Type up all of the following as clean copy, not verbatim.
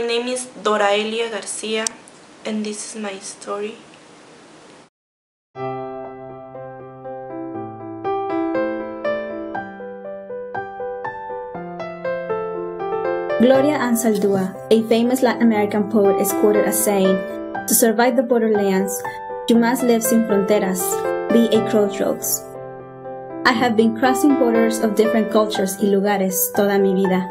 name is Dora Garcia, and this is my story. Gloria Anzaldúa, a famous Latin American poet, is quoted as saying, "To survive the borderlands, you must live sin fronteras, be a crossroads." I have been crossing borders of different cultures y lugares toda mi vida.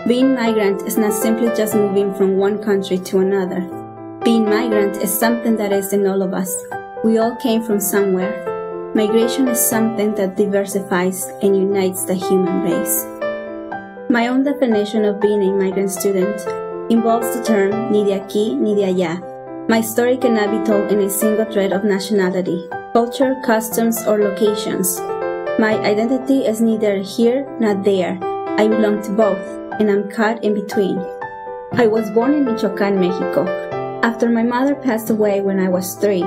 Being migrant is not simply just moving from one country to another. Being migrant is something that is in all of us. We all came from somewhere. Migration is something that diversifies and unites the human race. My own definition of being a migrant student involves the term ni de aquí ni de allá. My story cannot be told in a single thread of nationality, culture, customs, or locations. My identity is neither here nor there. I belong to both, and I'm caught in between. I was born in Michoacán, Mexico. After my mother passed away when I was 3,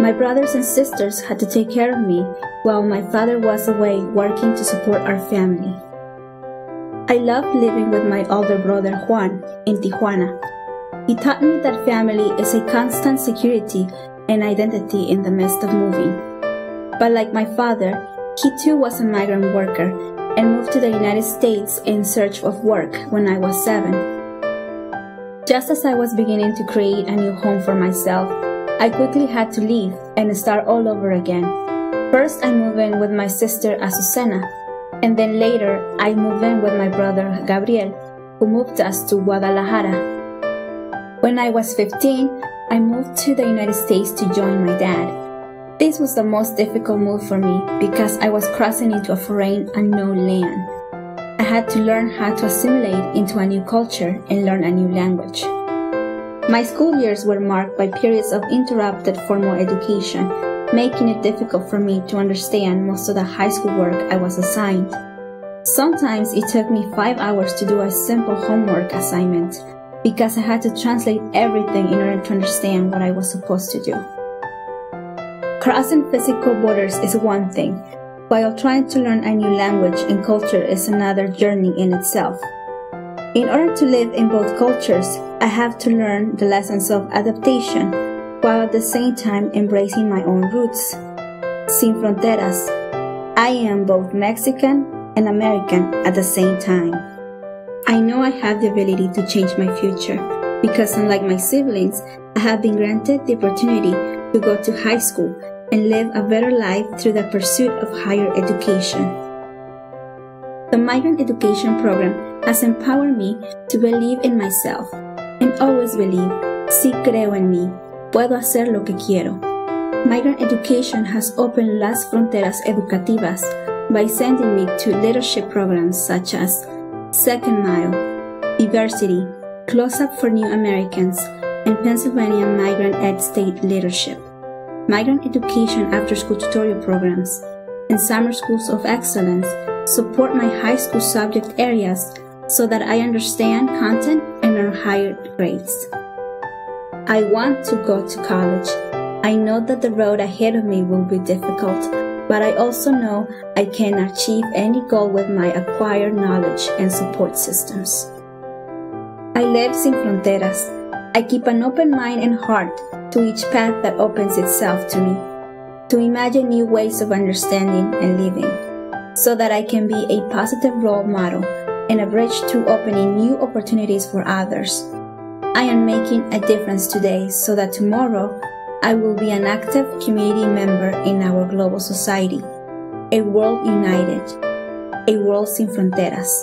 my brothers and sisters had to take care of me while my father was away working to support our family. I loved living with my older brother Juan in Tijuana. He taught me that family is a constant security and identity in the midst of moving. But like my father, he too was a migrant worker and moved to the United States in search of work when I was 7. Just as I was beginning to create a new home for myself, I quickly had to leave and start all over again. First, I moved in with my sister Azucena, and then later, I moved in with my brother Gabriel, who moved us to Guadalajara. When I was 15, I moved to the United States to join my dad. This was the most difficult move for me because I was crossing into a foreign, unknown land. I had to learn how to assimilate into a new culture and learn a new language. My school years were marked by periods of interrupted formal education, making it difficult for me to understand most of the high school work I was assigned. Sometimes it took me 5 hours to do a simple homework assignment because I had to translate everything in order to understand what I was supposed to do. Crossing physical borders is one thing, while trying to learn a new language and culture is another journey in itself. In order to live in both cultures, I have to learn the lessons of adaptation, while at the same time embracing my own roots. Sin fronteras, I am both Mexican and American at the same time. I know I have the ability to change my future, because unlike my siblings, I have been granted the opportunity to go to high school and live a better life through the pursuit of higher education. The Migrant Education Program has empowered me to believe in myself and always believe, sí creo en mí, puedo hacer lo que quiero. Migrant education has opened las fronteras educativas by sending me to leadership programs such as Second Mile, Diversity, Close Up for New Americans, and Pennsylvania Migrant Ed State Leadership. Migrant education after-school tutorial programs, and summer schools of excellence support my high school subject areas so that I understand content and earn higher grades. I want to go to college. I know that the road ahead of me will be difficult, but I also know I can achieve any goal with my acquired knowledge and support systems. I live sin fronteras. I keep an open mind and heart to each path that opens itself to me, to imagine new ways of understanding and living, so that I can be a positive role model and a bridge to opening new opportunities for others. I am making a difference today so that tomorrow I will be an active community member in our global society, a world united, a world sin fronteras.